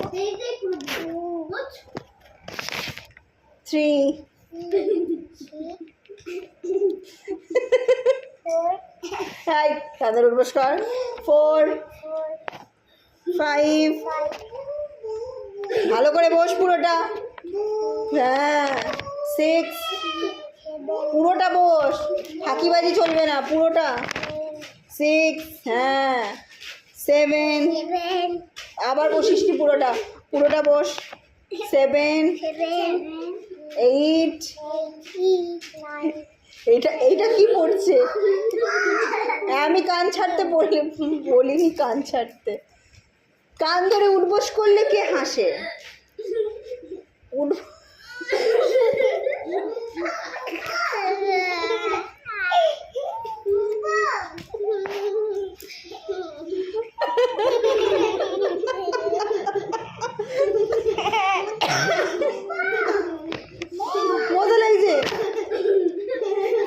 3 high তাদের উঠবস কর 4 5 ভালো করে বস পুরোটা হ্যাঁ 6 পুরোটা বস ফাঁকিবাজি চলবে না পুরোটা 6 হ্যাঁ 7 আবার বসিস নি পুরোটা পুরোটা বস 7 8 এইটা কি পড়ছে আমি কান ছাড়তে বলিনি কান ছাড়তে কান ধরে উঠবোস করলে কে হাসে মজা লাগছে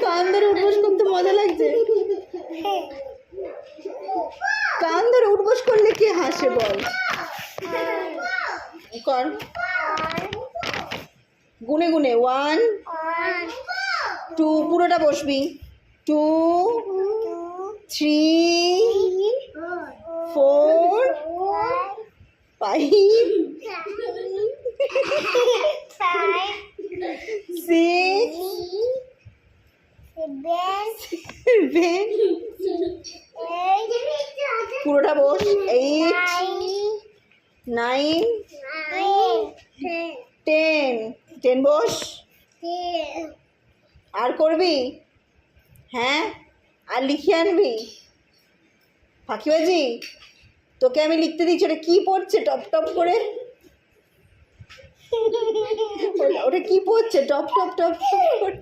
কান ধরে উঠবোস করতে মজা লাগছে কান ধরে উঠবোস করলে কে হাসে বল কর গুনে গুনে 1 2 পুরোটা বসবি 2 3 4 5 6 পুরোটা বস 8 9 10 বস আর করবি হ্যাঁ আর লিখে আনবি ফাঁকিবাজি তোকে আমি লিখতে দিচ্ছি ওটা কি পড়ছে টপ টপ করে ওটা কি পড়ছে টপ টপ টপ করে